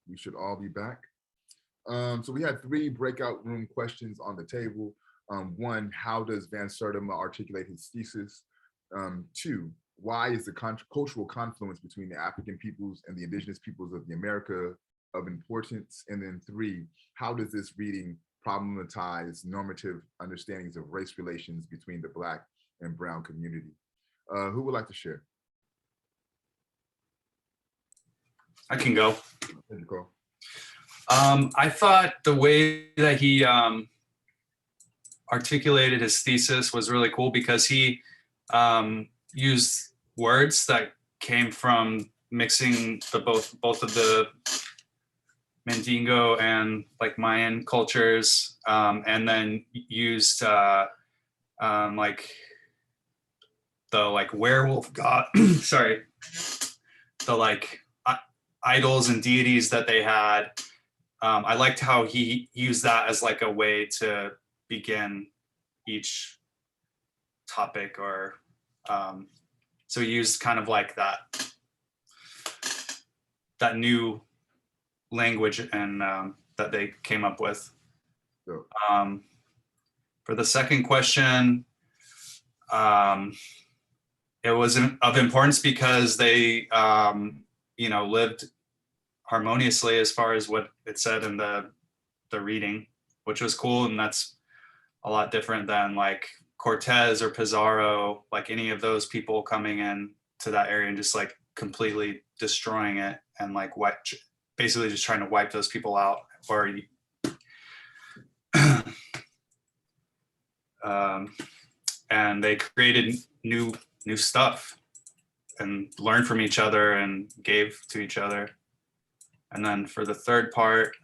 We should all be back. So we had 3 breakout room questions on the table. 1, how does Van Sertima articulate his thesis? 2, why is the cultural confluence between the African peoples and the indigenous peoples of the America of importance? And then 3, how does this reading problematize normative understandings of race relations between the Black and Brown community? Who would like to share? I can go. Nicole. I thought the way that he articulated his thesis was really cool because he used words that came from mixing both of the Mandingo and like Mayan cultures, and then used like the werewolf god, sorry, the like idols and deities that they had. I liked how he used that as like a way to begin each topic, or so he used kind of like that new language and that they came up with. Sure. For the second question, it was of importance because they lived harmoniously as far as what it said in the reading, which was cool. And that's a lot different than like Cortez or Pizarro, like any of those people coming in to that area and just like completely destroying it and like basically just trying to wipe those people out. Or and they created new stuff and learned from each other and gave to each other. And then for the third part,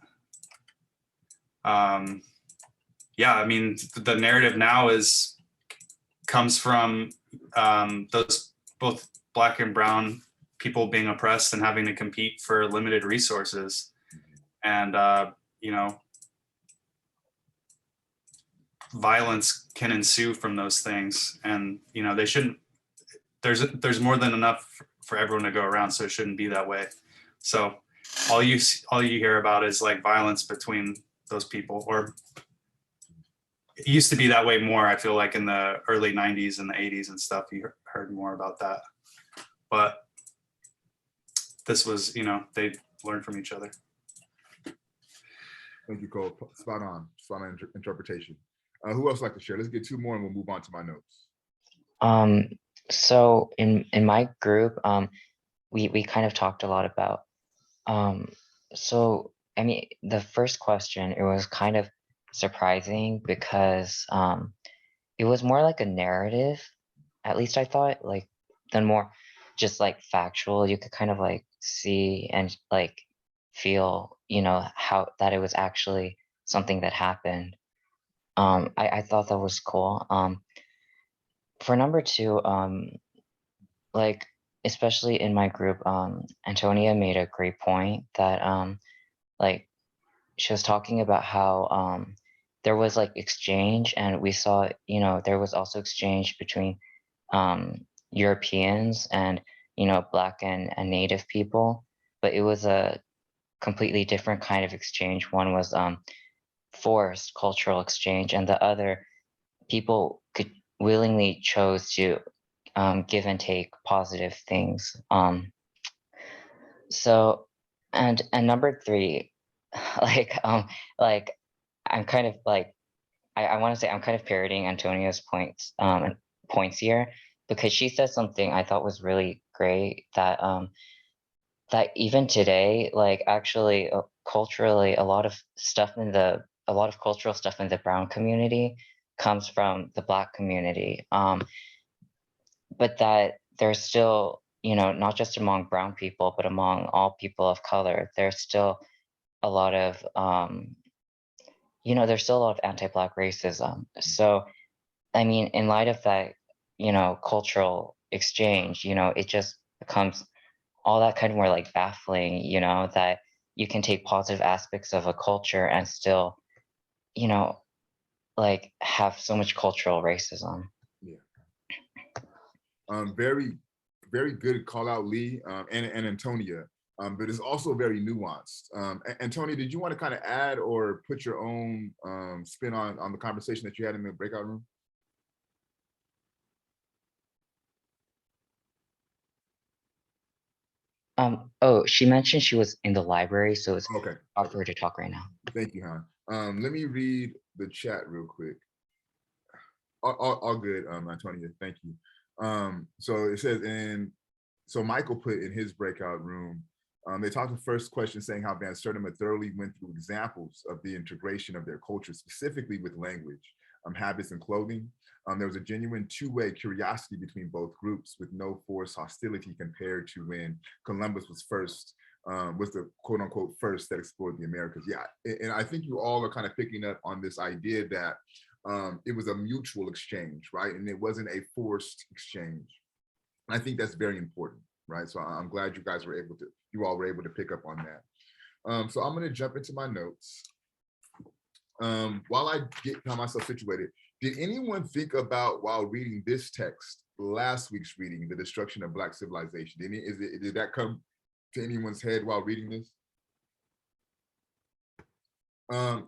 yeah, I mean, the narrative now comes from those both Black and Brown people being oppressed and having to compete for limited resources. And, violence can ensue from those things. And, they shouldn't, there's more than enough for everyone to go around, so it shouldn't be that way. So all you hear about is like violence between those people, or it used to be that way more. I feel like in the early 90s and the 80s and stuff, you heard more about that. But this was, they learned from each other. Thank you, Cole. Spot on interpretation. Who else would like to share? Let's get 2 more and we'll move on to my notes. So in my group, we kind of talked a lot about, so I mean, the first question, it was kind of surprising because it was more like a narrative, at least I thought, like, than more just like factual. You could kind of like see and like feel, how that it was actually something that happened. I thought that was cool. For number 2, like, especially in my group, Antonia made a great point that like she was talking about how there was like exchange, and we saw, there was also exchange between Europeans and, Black and Native people, but it was a completely different kind of exchange. One was forced cultural exchange, and the other, people could willingly chose to give and take positive things. So, and number 3, like I'm kind of like, I want to say I'm kind of parroting Antonia's points here, because she said something I thought was really great, that that even today, like actually culturally, a lot of cultural stuff in the Brown community comes from the Black community, but that there's still, not just among Brown people, but among all people of color, there's still a lot of there's still a lot of anti-Black racism. So I mean, in light of that, cultural exchange, it just becomes all that kind of more like baffling, that you can take positive aspects of a culture and still, like have so much cultural racism. Yeah. Very, very good call out, Lee, and Antonia. but it's also very nuanced. And Tony, did you want to kind of add or put your own spin on the conversation that you had in the breakout room? Oh, she mentioned she was in the library, so it's Okay. hard for her to talk right now. Thank you, Han. Let me read the chat real quick. All good, Antonia, thank you. So it says so Michael put in his breakout room, they talked the first question saying how Van Sertima thoroughly went through examples of the integration of their culture, specifically with language, habits, and clothing. There was a genuine two-way curiosity between both groups with no forced hostility compared to when Columbus was the quote unquote first that explored the Americas. Yeah, and I think you all are kind of picking up on this idea that it was a mutual exchange, right? And it wasn't a forced exchange. I think that's very important, right? So I'm glad you all were able to pick up on that. So I'm gonna jump into my notes. While I get myself situated, did anyone think about, while reading this text, last week's reading, The Destruction of Black Civilization? Did that come to anyone's head while reading this? Sorry.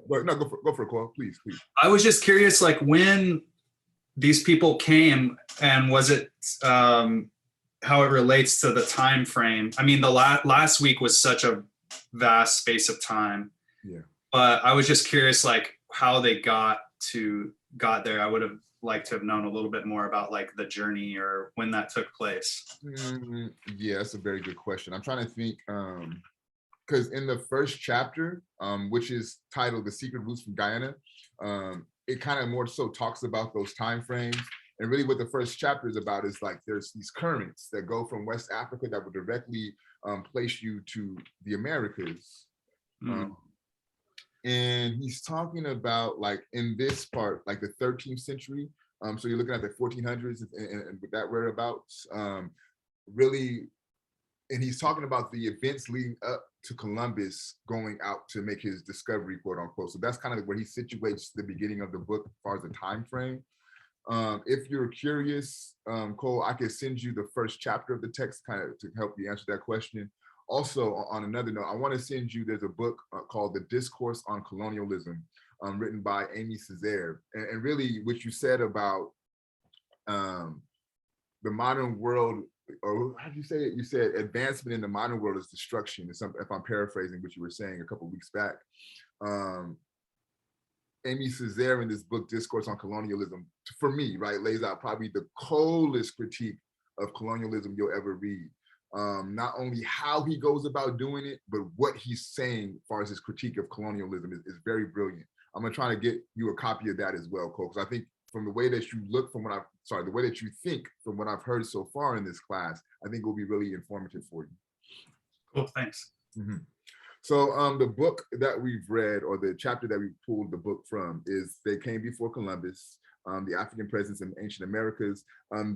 No, go for a call, please. I was just curious, like when these people came, and was it how it relates to the time frame? I mean, the last week was such a vast space of time. Yeah. But I was just curious, like how they got there. I would have liked to have known a little bit more about like the journey or when that took place. Yeah, that's a very good question. I'm trying to think. Because in the first chapter, which is titled The Secret Roots from Guyana, it kind of more so talks about those time frames. And really what the first chapter is about is like there's these currents that go from West Africa that would directly place you to the Americas. And he's talking about, like, in this part, like the 13th century. So you're looking at the 1400s and with that whereabouts, really. And he's talking about the events leading up to Columbus going out to make his discovery, quote unquote. So that's kind of where he situates the beginning of the book as far as the time frame. If you're curious, Cole, I can send you the first chapter of the text kind of to help you answer that question. Also, on another note, I want to send you, there's a book called The Discourse on Colonialism, written by Amy Césaire. And really what you said about the modern world, or how do you say it? You said advancement in the modern world is destruction. If I'm paraphrasing what you were saying a couple of weeks back. Amy Césaire in this book, Discourse on Colonialism, for me, right, lays out probably the coldest critique of colonialism you'll ever read. Not only how he goes about doing it, but what he's saying as far as his critique of colonialism is very brilliant. I'm gonna try to get you a copy of that as well, Cole, because I think from the way that you look from the way that you think from what I've heard so far in this class, I think will be really informative for you. Cool, thanks. So the book that we've read, or the chapter that we pulled the book from, is They Came Before Columbus, the African Presence in Ancient Americas.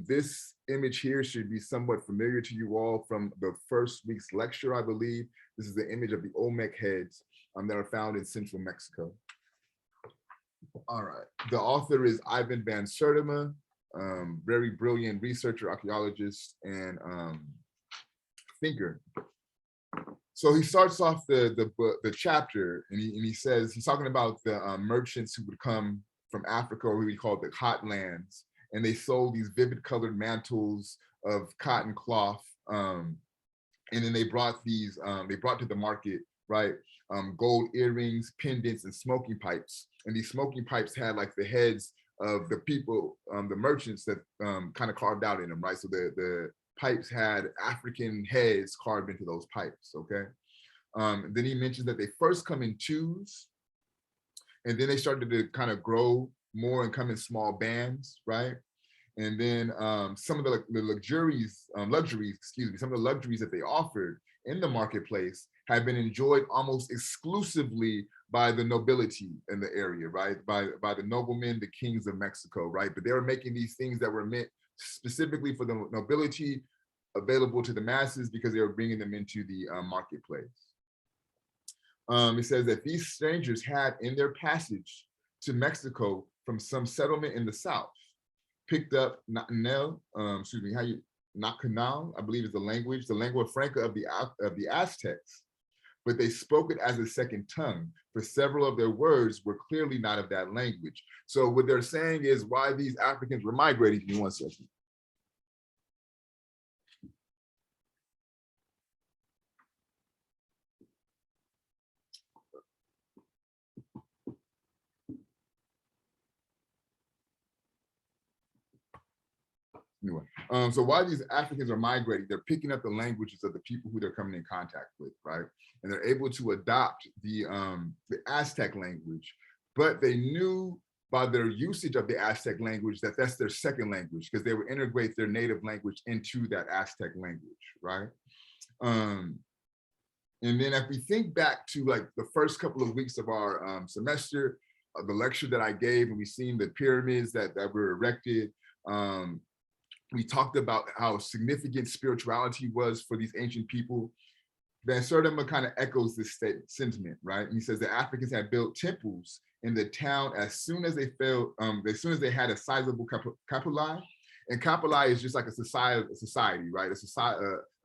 This image here should be somewhat familiar to you all from the first week's lecture, I believe. This is the image of the Olmec heads that are found in central Mexico. All right, the author is Ivan Van Sertima, very brilliant researcher, archaeologist, and thinker. So he starts off the chapter, and he says, he's talking about the merchants who would come from Africa, or what we call the hot lands, and they sold these vivid colored mantles of cotton cloth, and then they brought to the market, right, gold earrings, pendants, and smoking pipes. And these smoking pipes had like the heads of the people, the merchants that kind of carved out in them, right? So the pipes had African heads carved into those pipes, okay? Then he mentions that they first come in twos, and then they started to kind of grow more and come in small bands, right? And then some of the luxuries that they offered in the marketplace had been enjoyed almost exclusively by the nobility in the area, right? By the noblemen, the kings of Mexico, right? But they were making these things that were meant specifically for the nobility, available to the masses, because they were bringing them into the marketplace. It says that these strangers had, in their passage to Mexico from some settlement in the south, picked up Nacanal, I believe is the lingua franca of the Aztecs, but they spoke it as a second tongue, for several of their words were clearly not of that language. So what they're saying is why these Africans were migrating. Give me one second. Anyway, so while these Africans are migrating, they're picking up the languages of the people who they're coming in contact with, right? And they're able to adopt the Aztec language, but they knew by their usage of the Aztec language that that's their second language, because they would integrate their native language into that Aztec language, right? And then if we think back to like the first couple of weeks of our semester, the lecture that I gave, and we seen the pyramids that were erected, we talked about how significant spirituality was for these ancient people. Van Sertima kind of echoes this sentiment, right? And he says the Africans had built temples in the town as soon as they had a sizable capuli. And capuli is just like a society, right? A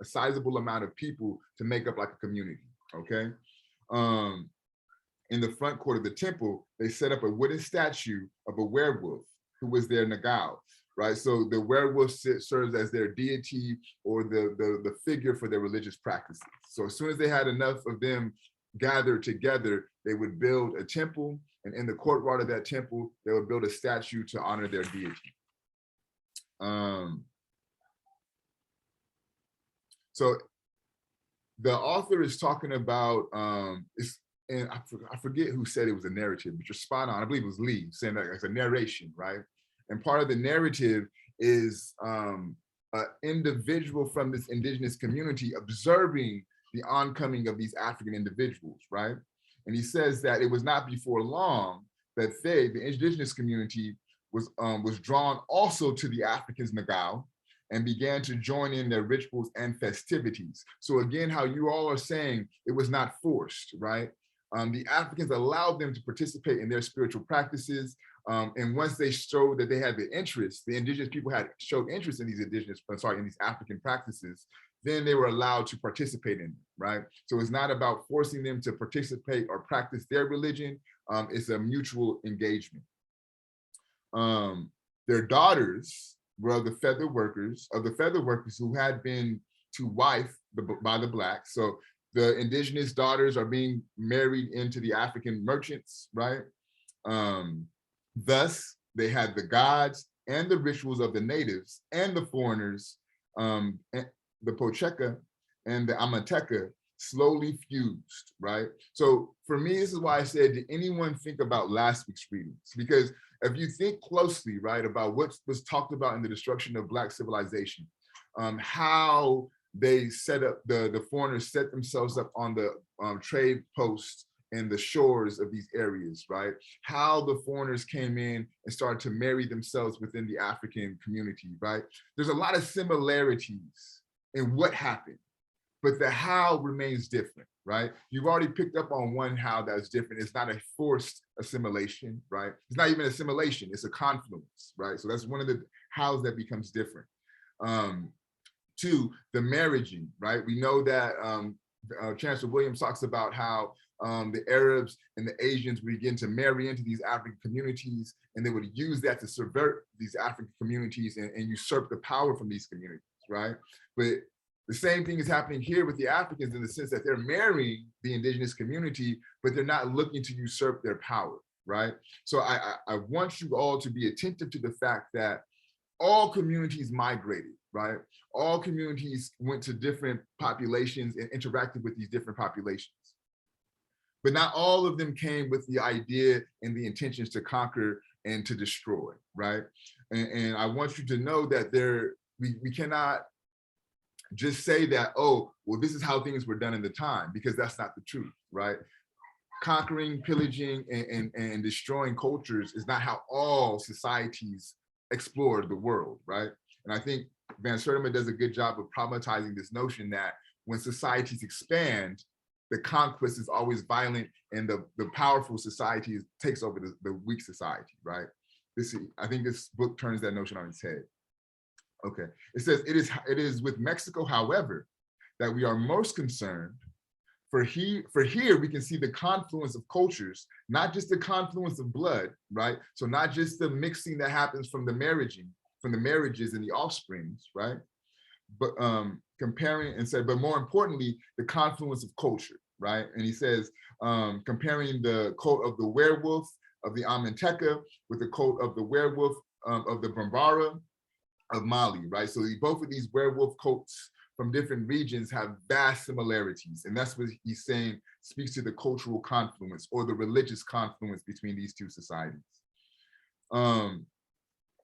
sizable amount of people to make up like a community, okay? In the front court of the temple, they set up a wooden statue of a werewolf who was their Negro. Right, so the werewolf serves as their deity or the figure for their religious practices. So as soon as they had enough of them gathered together, they would build a temple, and in the courtyard of that temple, they would build a statue to honor their deity. So the author is talking about, and I forget who said it was a narrative, but you're spot on. I believe it was Lee saying that it's a narration, right? And part of the narrative is an individual from this indigenous community observing the oncoming of these African individuals, right? And he says that it was not before long that they, the indigenous community, was drawn also to the Africans' Negro and began to join in their rituals and festivities. So again, how you all are saying it was not forced, right? The Africans allowed them to participate in their spiritual practices. And once they showed that they had the interest, the indigenous people had showed interest in these in these African practices, then they were allowed to participate in them, right? So it's not about forcing them to participate or practice their religion. It's a mutual engagement. Their daughters were the feather workers who had been to wife by the Blacks. So the indigenous daughters are being married into the African merchants, right? Thus, they had the gods and the rituals of the natives and the foreigners, the Pocheka and the Amateka slowly fused, right? So for me, this is why I said, did anyone think about last week's readings? Because if you think closely, right, about what was talked about in the destruction of Black civilization, how they set up, the foreigners set themselves up on the trade posts and the shores of these areas, right? How the foreigners came in and started to marry themselves within the African community, right? There's a lot of similarities in what happened, but the how remains different, right? You've already picked up on one how that's different. It's not a forced assimilation, right? It's not even assimilation, it's a confluence, right? So that's one of the hows that becomes different. Two, the marriaging, right? We know that Chancellor Williams talks about how the Arabs and the Asians begin to marry into these African communities, and they would use that to subvert these African communities and usurp the power from these communities, right? But the same thing is happening here with the Africans in the sense that they're marrying the indigenous community, but they're not looking to usurp their power, right? So I want you all to be attentive to the fact that all communities migrated, right? All communities went to different populations and interacted with these different populations. But not all of them came with the idea and the intentions to conquer and to destroy, right? And I want you to know that we cannot just say that, oh, well, this is how things were done in the time, because that's not the truth, right? Conquering, pillaging, and destroying cultures is not how all societies explored the world, right? And I think Van Sertima does a good job of problematizing this notion that when societies expand, the conquest is always violent and the powerful society takes over the weak society, right? I think this book turns that notion on its head. Okay, it says, it is with Mexico, however, that we are most concerned. For here we can see the confluence of cultures, not just the confluence of blood, right? So not just the mixing that happens from the marriages and the offsprings, right? But comparing and said, but more importantly, the confluence of culture, right? And he says, comparing the coat of the werewolf of the Amanteca with the coat of the werewolf of the Bambara of Mali, right? So both of these werewolf coats from different regions have vast similarities. And that's what he's saying speaks to the cultural confluence or the religious confluence between these two societies.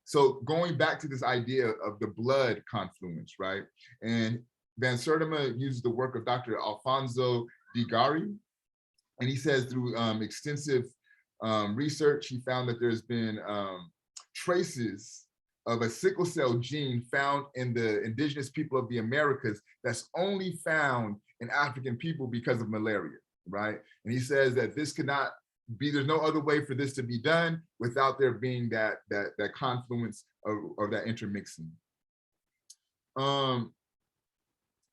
So going back to this idea of the blood confluence, right? And Van Sertima uses the work of Dr. Alfonso Di Gari, and he says through extensive research, he found that there's been traces of a sickle cell gene found in the indigenous people of the Americas that's only found in African people because of malaria, right? And he says that this cannot be, there's no other way for this to be done without there being that confluence of that intermixing.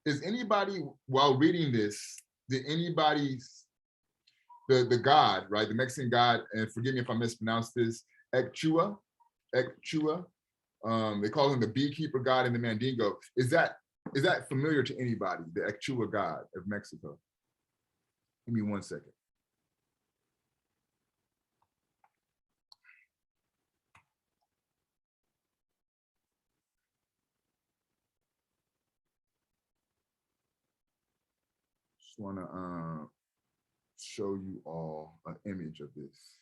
Is anybody, while reading this, did anybody's, the god, right, the Mexican god, and forgive me if I mispronounce this, Ekchua, they call him the beekeeper god in the Mandingo. Is that familiar to anybody, the Ekchua god of Mexico? Give me 1 second. Just want to show you all an image of this.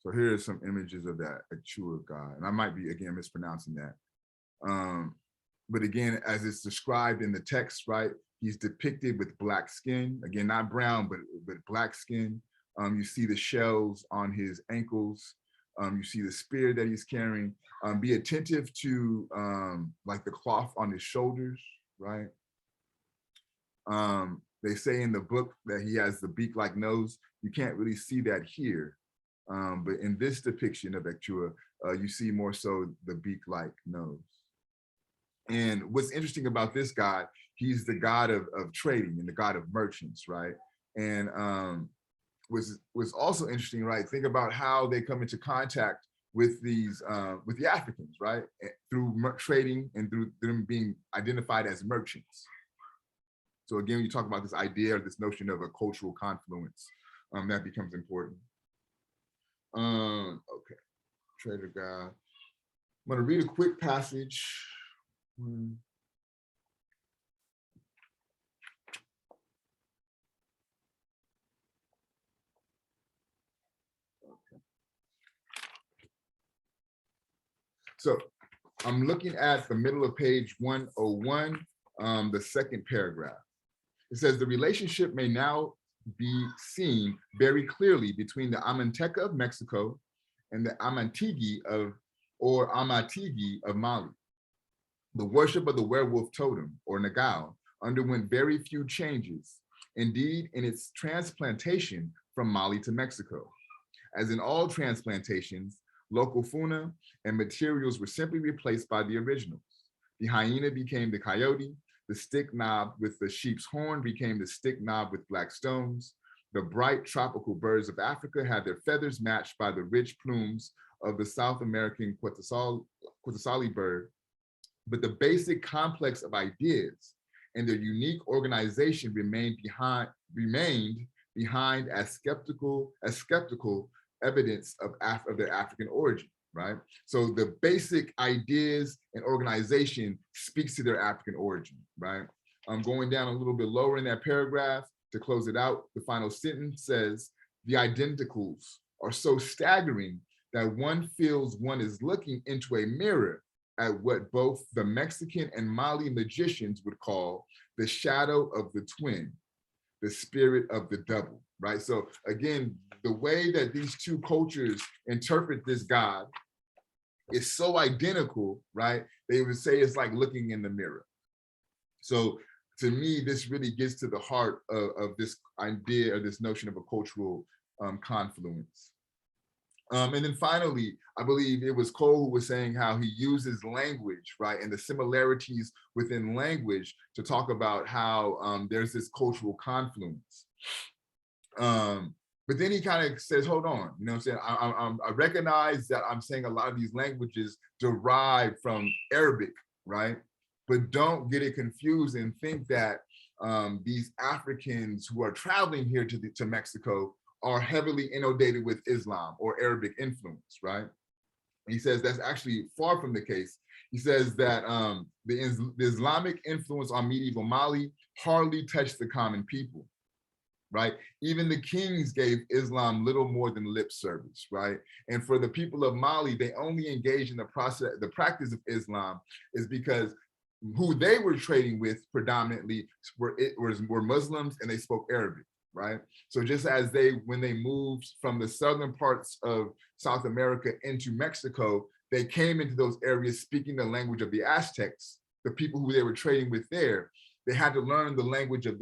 So here are some images of that Ekchua god, and I might be again mispronouncing that. But again, as it's described in the text, right, he's depicted with black skin, again, not brown, but black skin. You see the shells on his ankles. You see the spear that he's carrying. Be attentive to like the cloth on his shoulders, right? They say in the book that he has the beak-like nose. You can't really see that here. But in this depiction of Ekchua, you see more so the beak-like nose. And what's interesting about this god, he's the god of trading and the god of merchants, right? And was also interesting, right? Think about how they come into contact with these, with the Africans, right? Through trading and through them being identified as merchants. So again, you talk about this idea or this notion of a cultural confluence, that becomes important. Okay, trader god. I'm gonna read a quick passage. Okay. So I'm looking at the middle of page 101, the second paragraph. It says the relationship may now be seen very clearly between the Amanteca of Mexico and the Amantigi of Mali. The worship of the werewolf totem, or Negro, underwent very few changes, indeed in its transplantation from Mali to Mexico. As in all transplantations, local fauna and materials were simply replaced by the originals. The hyena became the coyote, the stick knob with the sheep's horn became the stick knob with black stones. The bright tropical birds of Africa had their feathers matched by the rich plumes of the South American Quetzalcoatl bird. But the basic complex of ideas and their unique organization remained behind as skeptical evidence of their African origin, right? So the basic ideas and organization speaks to their African origin, right? I'm going down a little bit lower in that paragraph to close it out. The final sentence says, the identicals are so staggering that one feels one is looking into a mirror at what both the Mexican and Mali magicians would call the shadow of the twin, the spirit of the double, right? So again, the way that these two cultures interpret this god is so identical, right? They would say it's like looking in the mirror. So to me, this really gets to the heart of this idea or this notion of a cultural confluence. And then finally, I believe it was Cole who was saying how he uses language, right, and the similarities within language to talk about how there's this cultural confluence. But then he kind of says, hold on, you know what I'm saying? I recognize that I'm saying a lot of these languages derive from Arabic, right? But don't get it confused and think that these Africans who are traveling here to Mexico are heavily inundated with Islam or Arabic influence, right? He says that's actually far from the case. He says that the Islamic influence on medieval Mali hardly touched the common people, right? Even the kings gave Islam little more than lip service, right? And for the people of Mali, they only engaged in the practice of Islam is because who they were trading with predominantly were Muslims and they spoke Arabic, right? So just as when they moved from the southern parts of South America into Mexico, they came into those areas speaking the language of the Aztecs, the people who they were trading with there. They had to learn the language of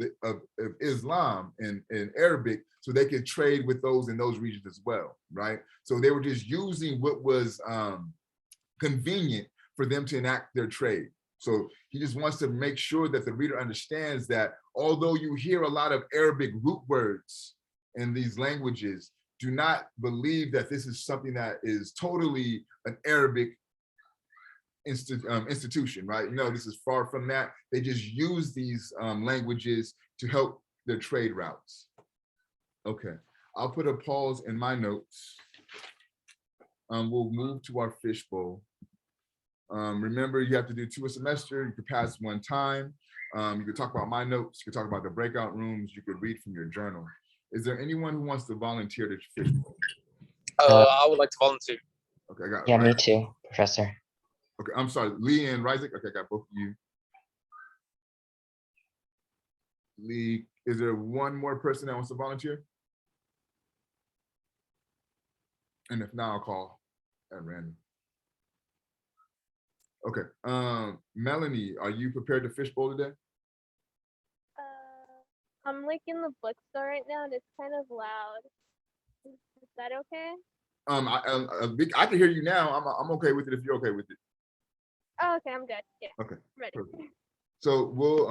Islam and Arabic so they could trade with those in those regions as well, right? So they were just using what was convenient for them to enact their trade. So he just wants to make sure that the reader understands that although you hear a lot of Arabic root words in these languages, do not believe that this is something that is totally an Arabic institution, right? No, this is far from that. They just use these languages to help their trade routes. Okay, I'll put a pause in my notes. We'll move to our fishbowl. Remember, you have to do 2 a semester. You could pass 1 time. You could talk about my notes. You could talk about the breakout rooms. You could read from your journal. Is there anyone who wants to volunteer to fishbowl? I would like to volunteer. Okay, I got. Yeah, me too, Professor. Okay, I'm sorry, Lee and Ryzik. Okay, I got both of you. Lee, is there one more person that wants to volunteer? And if not, I'll call at random. Okay, Melanie, are you prepared to fishbowl today? I'm like in the bookstore right now and it's kind of loud. Is that okay? I can hear you now. I'm okay with it if you're okay with it. Oh, okay, I'm good. Yeah. Okay. Ready. Perfect. So we'll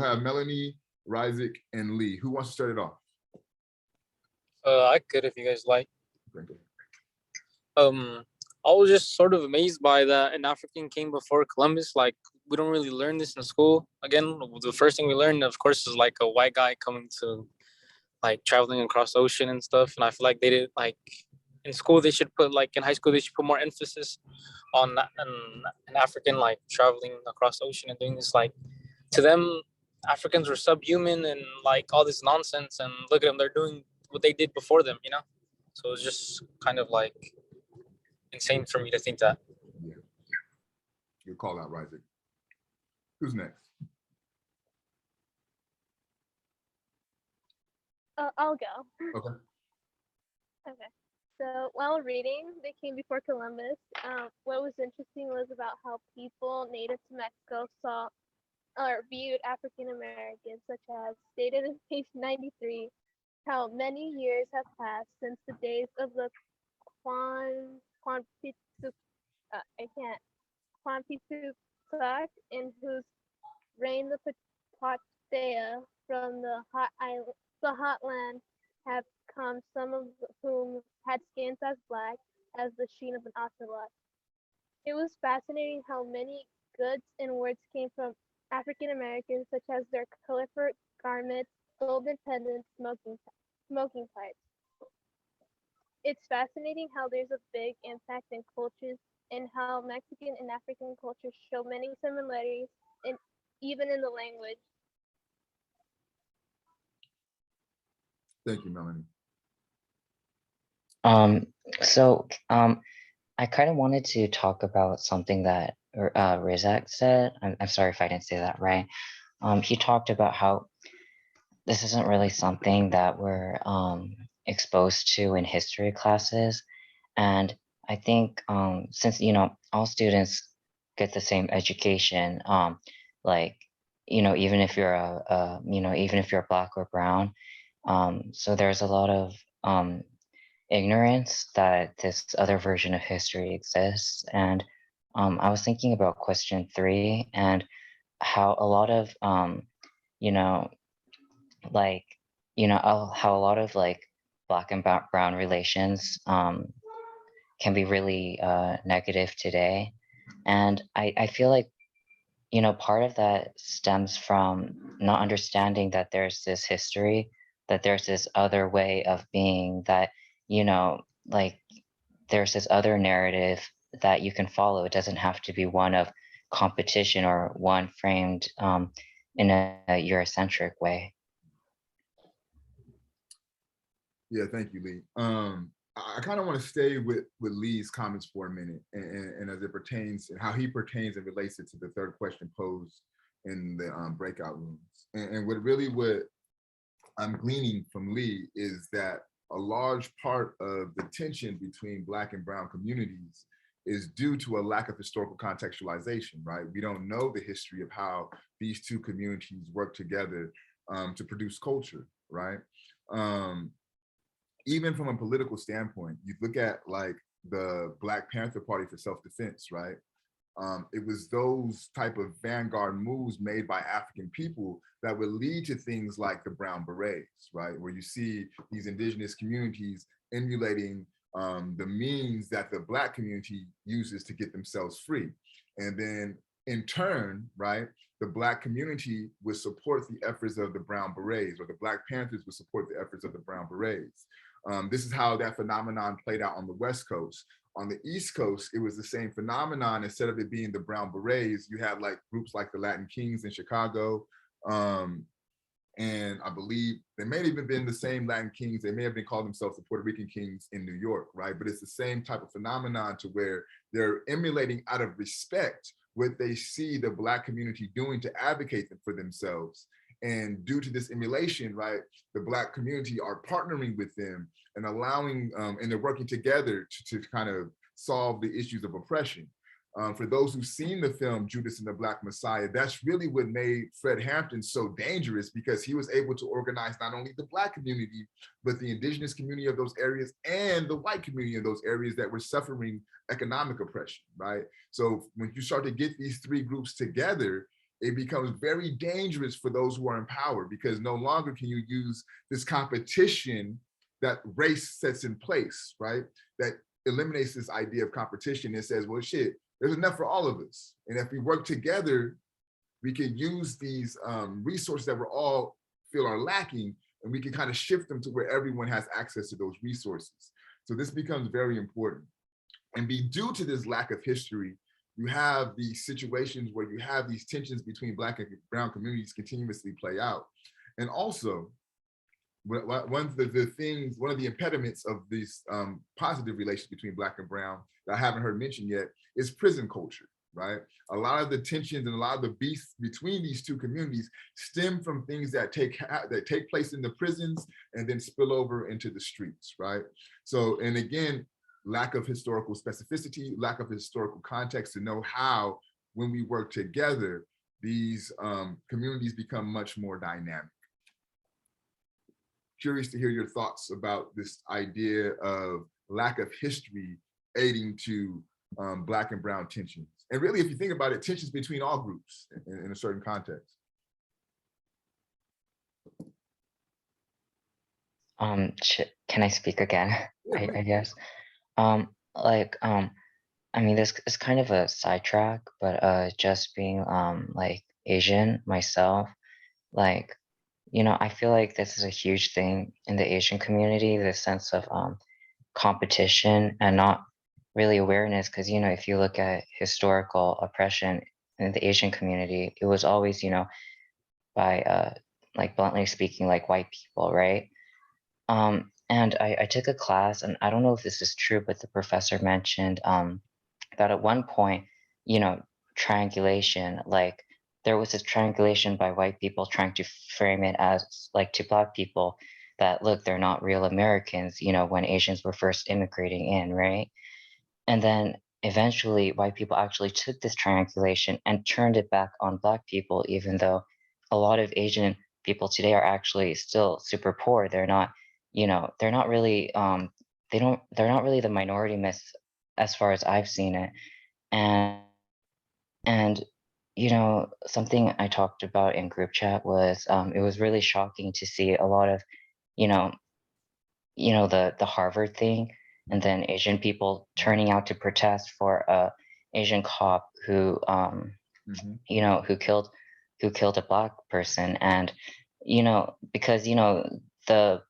have Melanie, Ryzik, and Lee. Who wants to start it off? I could if you guys like. Okay. I was just sort of amazed by that an African came before Columbus. Like, we don't really learn this in school. Again, the first thing we learn, of course, is like a white guy coming to, like, traveling across the ocean and stuff. And I feel like they did, like, in school, they should put, like, in high school, they should put more emphasis on an African, like, traveling across the ocean and doing this. Like, to them, Africans were subhuman and, like, all this nonsense. And look at them, they're doing what they did before them, you know? So it's just kind of, like, insane for me to think that. Yeah. Good call out, Ryzik. Who's next? I'll go. Okay. Okay. So while reading, they came before Columbus. What was interesting was about how people native to Mexico saw or viewed African Americans, such as stated in page 93, how many years have passed since the days of the Quanpituxak, in whose reign the Patea from the hot land have come, some of whom had skins as black as the sheen of an ocelot. It was fascinating how many goods and words came from African Americans, such as their colorful garments, golden pendants, smoking pipes. It's fascinating how there's a big impact in cultures and how Mexican and African cultures show many similarities, even in the language. Thank you, Melanie. I kind of wanted to talk about something that Rizak said. I'm sorry if I didn't say that right. He talked about how this isn't really something that we're exposed to in history classes. And I think since, all students get the same education, like, even if you're even if you're black or brown, so there's a lot of ignorance that this other version of history exists. And I was thinking about question 3 and how a lot of you know like how a lot of like black and brown relations can be really negative today. And I feel like part of that stems from not understanding that there's this history, that there's this other way of being, that like there's this other narrative that you can follow. It doesn't have to be one of competition or one framed in a Eurocentric way. Yeah, thank you, Lee. I kind of want to stay with Lee's comments for a minute, and as it pertains, how he pertains and relates it to the third question posed in the breakout rooms. And what I'm gleaning from Lee is that a large part of the tension between Black and Brown communities is due to a lack of historical contextualization, right? We don't know the history of how these two communities work together to produce culture, right? Even from a political standpoint, you look at like the Black Panther Party for self-defense, right? It was those type of vanguard moves made by African people that would lead to things like the Brown Berets, right? Where you see these indigenous communities emulating the means that the Black community uses to get themselves free. And then in turn, right, the Black community would support the efforts of the Brown Berets, or the Black Panthers would support the efforts of the Brown Berets. This is how that phenomenon played out on the West Coast. On the East Coast, it was the same phenomenon. Instead of it being the Brown Berets, you had like groups like the Latin Kings in Chicago. And I believe they may have even been the same Latin Kings. They may have been called themselves the Puerto Rican Kings in New York, right? But it's the same type of phenomenon to where they're emulating out of respect what they see the Black community doing to advocate for themselves. And due to this emulation, right, the Black community are partnering with them and allowing, and they're working together to kind of solve the issues of oppression. For those who've seen the film Judas and the Black Messiah, that's really what made Fred Hampton so dangerous, because he was able to organize not only the Black community, but the indigenous community of those areas and the white community of those areas that were suffering economic oppression, right? So when you start to get these three groups together, it becomes very dangerous for those who are in power, because no longer can you use this competition that race sets in place, right? That eliminates this idea of competition and says, well, shit, there's enough for all of us. And if we work together, we can use these resources that we all feel are lacking, and we can kind of shift them to where everyone has access to those resources. So this becomes very important. And due to this lack of history, you have these situations where you have these tensions between Black and Brown communities continuously play out. And also, one of the impediments of these positive relations between Black and Brown that I haven't heard mentioned yet is prison culture, right? A lot of the tensions and a lot of the beefs between these two communities stem from things that take place in the prisons and then spill over into the streets, right? So, and again, lack of historical specificity, lack of historical context to know how, when we work together, these communities become much more dynamic. Curious to hear your thoughts about this idea of lack of history aiding to Black and Brown tensions. And really, if you think about it, tensions between all groups in a certain context. Can I speak again? Yeah, I guess. I mean, this is kind of a sidetrack, but just being like Asian myself, like, I feel like this is a huge thing in the Asian community, the sense of competition and not really awareness. Because, if you look at historical oppression in the Asian community, it was always, by like bluntly speaking, like white people, right? And I took a class, and I don't know if this is true, but the professor mentioned that at one point, triangulation, like there was this triangulation by white people trying to frame it as like to Black people that, look, they're not real Americans, when Asians were first immigrating in, right? And then eventually white people actually took this triangulation and turned it back on Black people, even though a lot of Asian people today are actually still super poor. They're not, they're not really they're not really the minority myths as far as I've seen it. And something I talked about in group chat was it was really shocking to see a lot of you know the Harvard thing, and then Asian people turning out to protest for a Asian cop who who killed a black person. And because the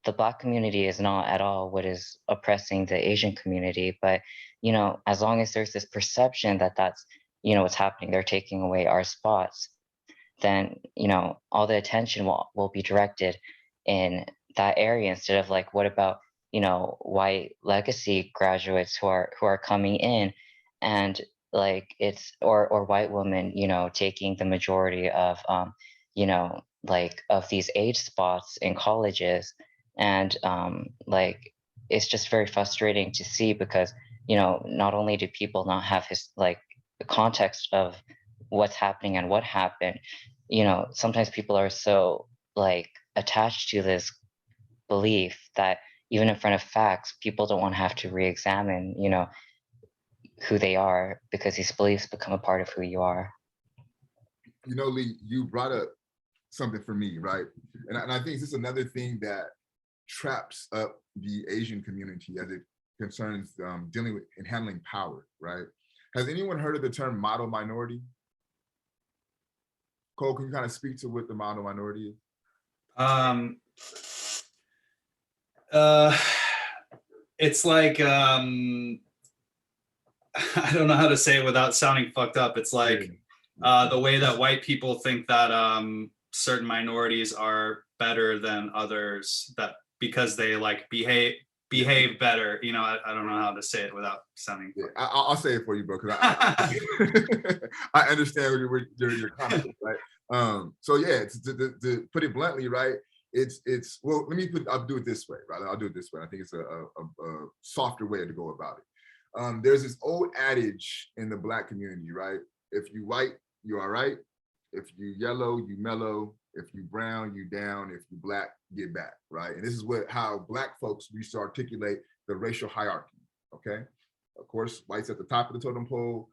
the black community is not at all what is oppressing the Asian community, but as long as there's this perception that that's what's happening, they're taking away our spots, then all the attention will be directed in that area, instead of like, what about white legacy graduates who are coming in, and like it's or white women taking the majority of like of these age spots in colleges. And like it's just very frustrating to see, because not only do people not have the context of what's happening and what happened, sometimes people are so like attached to this belief that even in front of facts, people don't want to have to re-examine who they are, because these beliefs become a part of who you are. Lee, you brought up something for me, right? And I think this is another thing that traps up the Asian community as it concerns dealing with and handling power, right? Has anyone heard of the term model minority? Cole, can you kind of speak to what the model minority is? It's like I don't know how to say it without sounding fucked up. It's like the way that white people think that certain minorities are better than others, that because they like behave better. I don't know how to say it without sounding. Yeah, I'll say it for you, bro, because I understand your comment, right? So yeah, to put it bluntly, right? It's well, I'll do it this way, right? I'll do it this way. I think it's a softer way to go about it. There's this old adage in the Black community, right? If you white, you all right. If you yellow, you mellow. If you brown, you down. If you Black, get back, right? And this is how Black folks used to articulate the racial hierarchy, okay? Of course, whites at the top of the totem pole,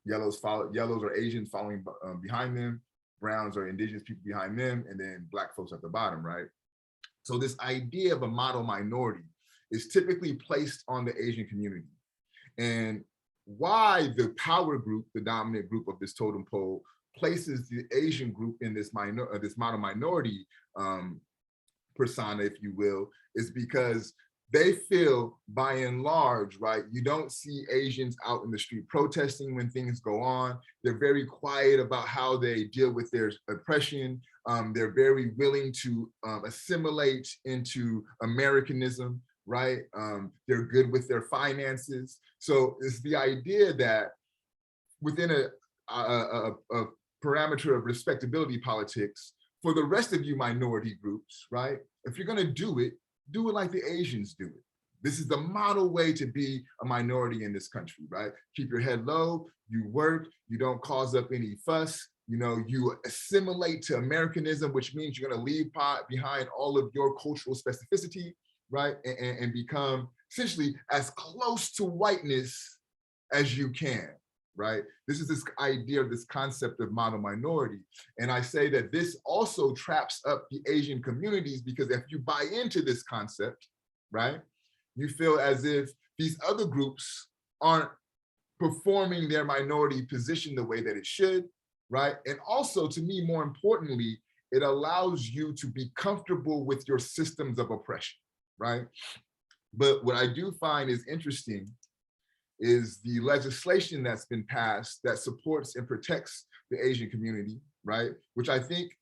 yellows are Asians following behind them, browns are indigenous people behind them, and then Black folks at the bottom, right? So this idea of a model minority is typically placed on the Asian community. And why the power group, the dominant group of this totem pole, places the Asian group in this model minority persona, if you will, is because they feel, by and large, right, you don't see Asians out in the street protesting when things go on. They're very quiet about how they deal with their oppression. They're very willing to assimilate into Americanism, right? They're good with their finances. So it's the idea that within a parameter of respectability politics, for the rest of you minority groups, right? If you're gonna do it like the Asians do it. This is the model way to be a minority in this country, right? Keep your head low, you work, you don't cause up any fuss, you assimilate to Americanism, which means you're gonna leave behind all of your cultural specificity, right? And become essentially as close to whiteness as you can, right? This is this idea of this concept of model minority. And I say that this also traps up the Asian communities, because if you buy into this concept, right, you feel as if these other groups aren't performing their minority position the way that it should, right? And also, to me, more importantly, it allows you to be comfortable with your systems of oppression, right? But what I do find is interesting is the legislation that's been passed that supports and protects the Asian community, right? Which I think,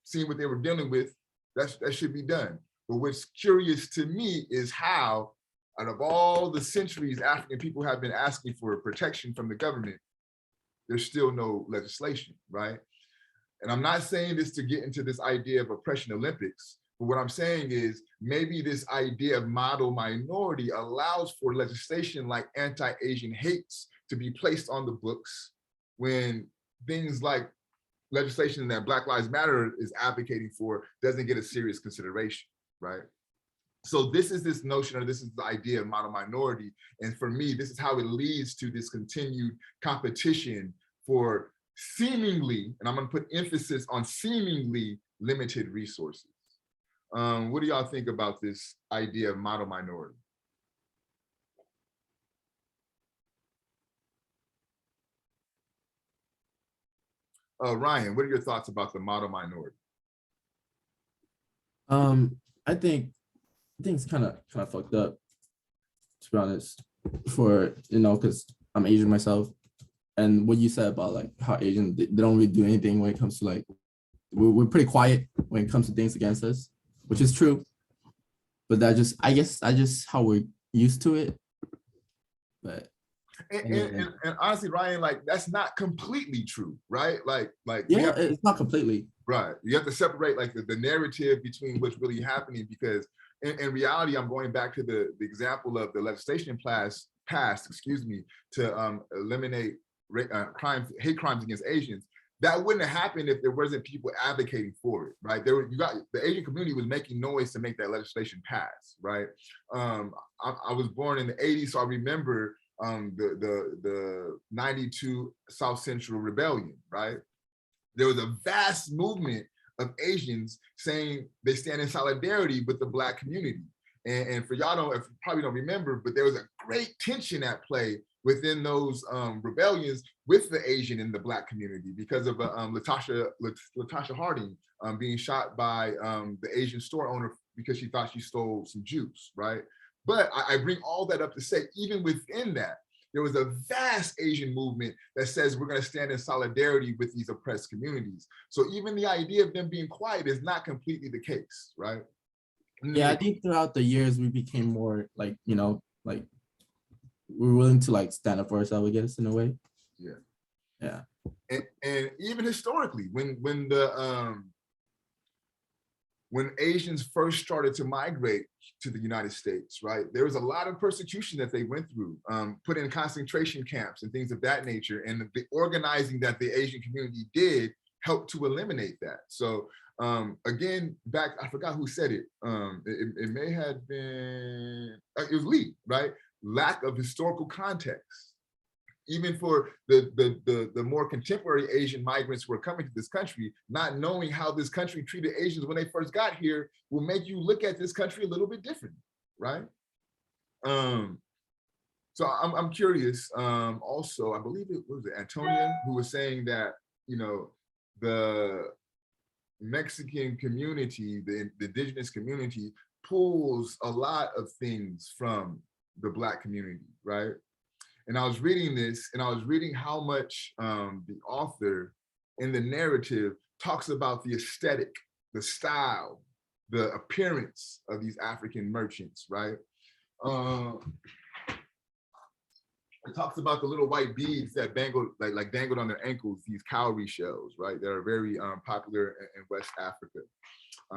seeing what they were dealing with, that should be done. But what's curious to me is how, out of all the centuries African people have been asking for protection from the government, there's still no legislation, right? And I'm not saying this to get into this idea of oppression Olympics, but what I'm saying is maybe this idea of model minority allows for legislation like anti-Asian hates to be placed on the books when things like legislation that Black Lives Matter is advocating for doesn't get a serious consideration, right? So this is this notion, or this is the idea of model minority. And for me, this is how it leads to this continued competition for seemingly, and I'm gonna put emphasis on seemingly limited resources. What do y'all think about this idea of model minority? Ryan, what are your thoughts about the model minority? I think it's kind of fucked up, to be honest, for, because I'm Asian myself, and what you said about like how Asian, they don't really do anything when it comes to like, we're pretty quiet when it comes to things against us, which is true, but I guess how we're used to it. But and honestly, Ryan, like that's not completely true, right? Like yeah, it's not completely right. You have to separate like the narrative between what's really happening, because in reality, I'm going back to the example of the legislation passed, to eliminate hate crimes against Asians. That wouldn't have happened if there wasn't people advocating for it, right? The Asian community was making noise to make that legislation pass, right? I was born in the 80s, so I remember the 92 South Central Rebellion, right? There was a vast movement of Asians saying they stand in solidarity with the Black community. And for y'all probably don't remember, but there was a great tension at play within those rebellions with the Asian and the Black community because of Latasha Harding being shot by the Asian store owner because she thought she stole some juice, right? But I bring all that up to say, even within that, there was a vast Asian movement that says we're going to stand in solidarity with these oppressed communities. So even the idea of them being quiet is not completely the case, right? Yeah, I think throughout the years we became more like, like we're willing to like stand up for ourselves, I guess, in a way. Yeah. And even historically, when Asians first started to migrate to the United States, right, there was a lot of persecution that they went through, put in concentration camps and things of that nature. And the organizing that the Asian community did helped to eliminate that. So again, back, I forgot who said it. It may have been, it was Lee, right? Lack of historical context. Even for the more contemporary Asian migrants who are coming to this country, not knowing how this country treated Asians when they first got here will make you look at this country a little bit different, right? So I'm curious. Also, I believe it was Antonia who was saying that, the Mexican community, the indigenous community, pulls a lot of things from the Black community, right? And I was reading this, and I was reading how much the author in the narrative talks about the aesthetic, the style, the appearance of these African merchants, right? It talks about the little white beads that dangled, like dangled on their ankles, these cowrie shells, right? That are very popular in West Africa.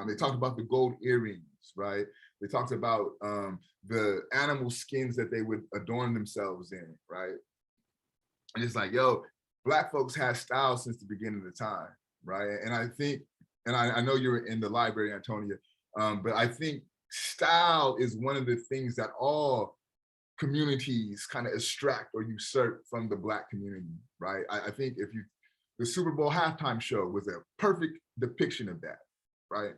They talked about the gold earrings, right? They talked about the animal skins that they would adorn themselves in, right? And it's like, yo, Black folks had style since the beginning of the time, right? And I think, and I know you're in the library, Antonia, but I think style is one of the things that all communities kind of extract or usurp from the Black community, right? I think the Super Bowl halftime show was a perfect depiction of that, right?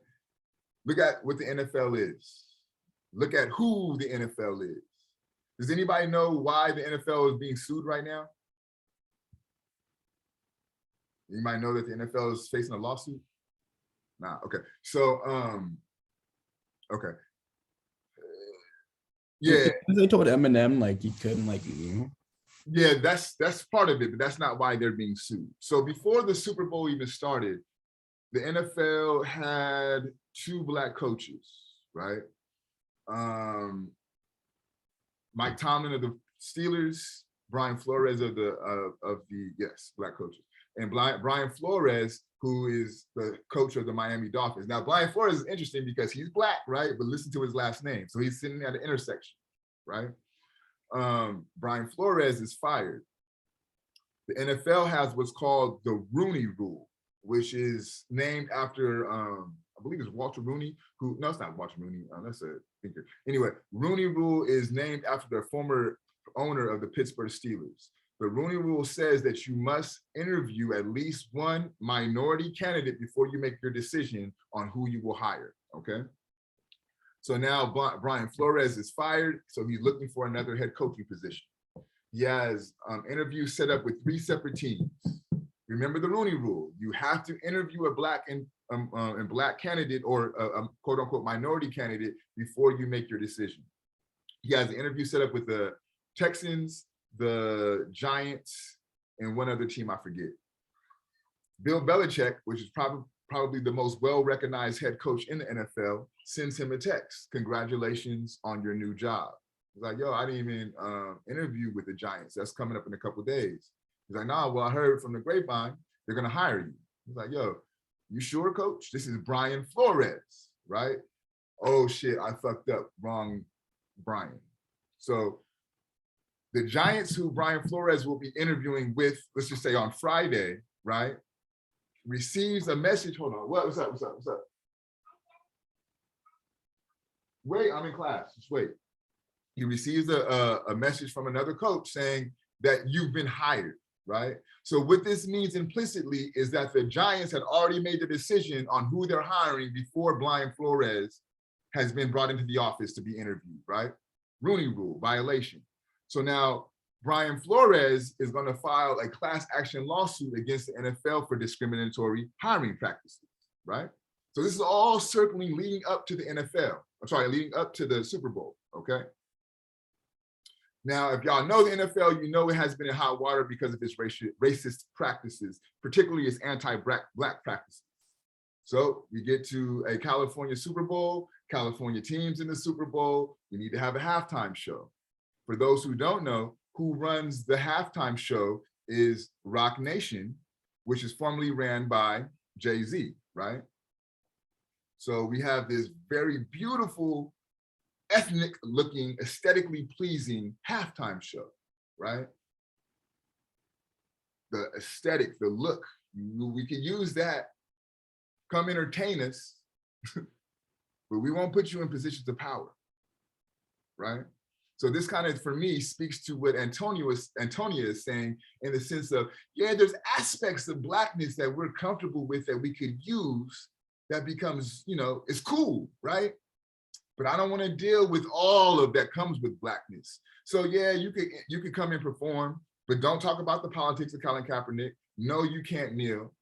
Look at what the NFL is. Look at who the NFL is. Does anybody know why the NFL is being sued right now? You might know that the NFL is facing a lawsuit. Nah, okay. So, okay. Yeah. They told Eminem like he couldn't Yeah, that's part of it, but that's not why they're being sued. So before the Super Bowl even started, the NFL had 2 Black coaches, right? Mike Tomlin of the Steelers, Brian Flores of the Black coaches, and Brian Flores, who is the coach of the Miami Dolphins. Now, Brian Flores is interesting because he's Black, right? But listen to his last name. So he's sitting at an intersection, right? Brian Flores is fired. The NFL has what's called the Rooney Rule, which is named after, I I believe it's Walter Rooney, who, no, it's not Walter Rooney, that's a thinker. Anyway, Rooney Rule is named after the former owner of the Pittsburgh Steelers. The Rooney Rule says that you must interview at least one minority candidate before you make your decision on who you will hire, okay? So now Brian Flores is fired, so he's looking for another head coaching position. He has interviews set up with 3 separate teams. Remember the Rooney Rule. You have to interview a black candidate or a quote unquote minority candidate before you make your decision. He has an interview set up with the Texans, the Giants, and one other team I forget. Bill Belichick, which is probably the most well-recognized head coach in the NFL, sends him a text. Congratulations on your new job. He's like, yo, I didn't even interview with the Giants. That's coming up in a couple of days. He's like, nah, well, I heard from the grapevine, they're gonna hire you. He's like, yo, you sure, coach? This is Brian Flores, right? Oh shit, I fucked up, wrong Brian. So the Giants, who Brian Flores will be interviewing with, let's just say on Friday, right? Receives a message, hold on, what's up? Wait, I'm in class, just wait. He receives a message from another coach saying that you've been hired, right? So what this means implicitly is that the Giants had already made the decision on who they're hiring before Brian Flores has been brought into the office to be interviewed, right? Rooney Rule violation. So now Brian Flores is going to file a class action lawsuit against the NFL for discriminatory hiring practices, right? So this is all circling leading up to the NFL. I'm sorry, leading up to the Super Bowl, okay? Now, if y'all know the NFL, you know it has been in hot water because of its racist practices, particularly its anti-black practices. So we get to a California Super Bowl, California teams in the Super Bowl, we need to have a halftime show. For those who don't know, who runs the halftime show is Rock Nation, which is formerly ran by Jay-Z, right? So we have this very beautiful, ethnic looking, aesthetically pleasing halftime show, right? The aesthetic, the look, we can use that, come entertain us, but we won't put you in positions of power, right? So this kind of, for me, speaks to what Antonia is saying in the sense of, yeah, there's aspects of Blackness that we're comfortable with that we could use that becomes, you know, it's cool, right? But I don't want to deal with all of that comes with Blackness. So yeah, you could come and perform, but don't talk about the politics of Colin Kaepernick. No, you can't kneel.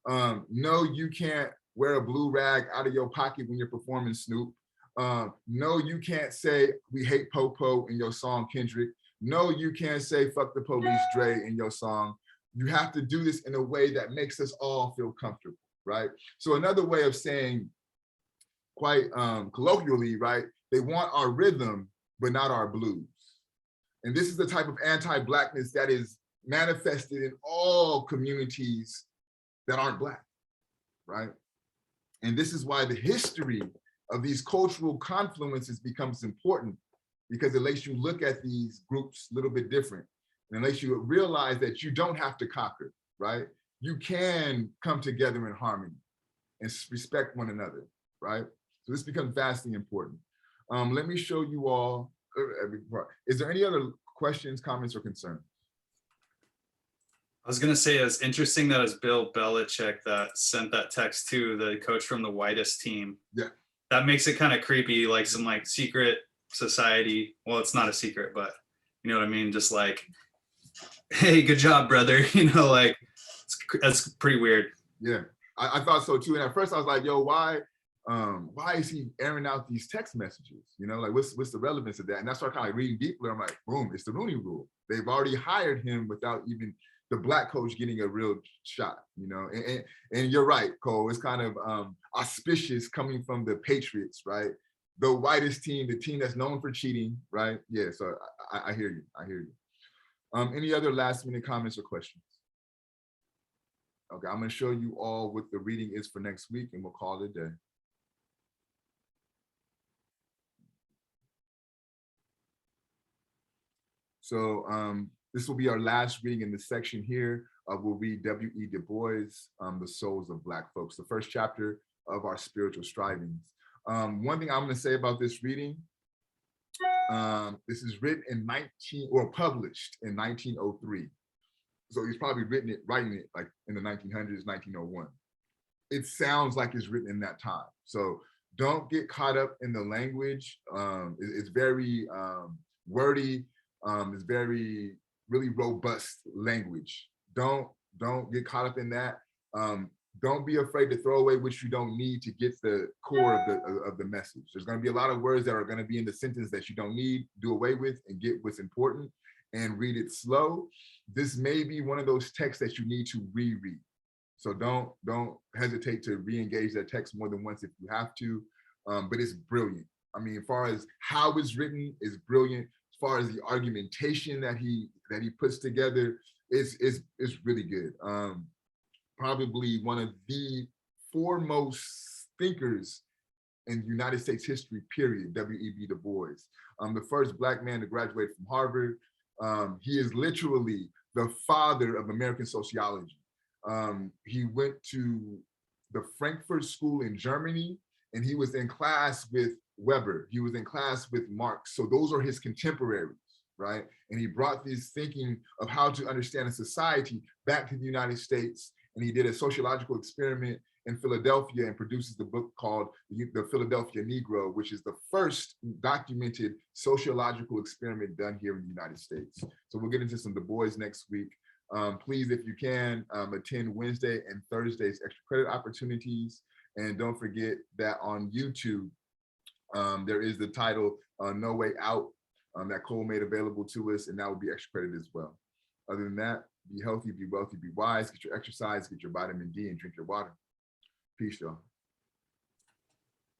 No, you can't wear a blue rag out of your pocket when you're performing Snoop. No, you can't say we hate Popo in your song, Kendrick. No, you can't say fuck the police, Dre, in your song. You have to do this in a way that makes us all feel comfortable, right? So another way of saying, quite colloquially, right, they want our rhythm, but not our blues. And this is the type of anti-Blackness that is manifested in all communities that aren't Black, right? And this is why the history of these cultural confluences becomes important, because it lets you look at these groups a little bit different. And it lets you realize that you don't have to conquer, right? You can come together in harmony and respect one another, right? So this becomes vastly important. Let me show you all, is there any other questions, comments, or concerns? I was gonna say, it's interesting that it's Bill Belichick that sent that text to the coach from the whitest team. Yeah. That makes it kind of creepy, like some like secret society. Well, it's not a secret, but you know what I mean? Just like, hey, good job, brother. You know, like, that's pretty weird. Yeah, I thought so too. And at first I was like, yo, why is he airing out these text messages? You know, like what's the relevance of that? And that's why I kind of reading deeply. I'm like, boom, it's the Rooney Rule. They've already hired him without even the Black coach getting a real shot, you know? And you're right, Cole, it's kind of auspicious coming from the Patriots, right? The whitest team, the team that's known for cheating, right? Yeah, so I hear you, I hear you. Any other last minute comments or questions? Okay, I'm gonna show you all what the reading is for next week and we'll call it a day. So this will be our last reading in this section here. We'll read W.E. Du Bois, The Souls of Black Folks. The first chapter of our spiritual strivings. One thing I'm going to say about this reading, this is written in published in 1903. So he's probably writing it like in the 1900s, 1901. It sounds like it's written in that time. So don't get caught up in the language. It's very wordy. It's very, really robust language. Don't get caught up in that. Don't be afraid to throw away what you don't need to get the core of the message. There's going to be a lot of words that are going to be in the sentence that you don't need, do away with, and get what's important and read it slow. This may be one of those texts that you need to reread. So don't hesitate to re-engage that text more than once if you have to, but it's brilliant. I mean, as far as how it's written, it's brilliant. As far as the argumentation that he puts together, it's really good. Probably one of the foremost thinkers in United States history, period, W.E.B. Du Bois. The first Black man to graduate from Harvard. He is literally the father of American sociology. He went to the Frankfurt School in Germany, and he was in class with Weber. He was in class with Marx. So those are his contemporaries, right? And he brought this thinking of how to understand a society back to the United States. And he did a sociological experiment in Philadelphia and produces the book called The Philadelphia Negro, which is the first documented sociological experiment done here in the United States. So we'll get into some Du Bois next week. Please, if you can, attend Wednesday and Thursday's extra credit opportunities. And don't forget that on YouTube, there is the title No Way Out that Cole made available to us, and that will be extra credit as well. Other than that, be healthy, be wealthy, be wise, get your exercise, get your vitamin D, and drink your water. Peace, y'all.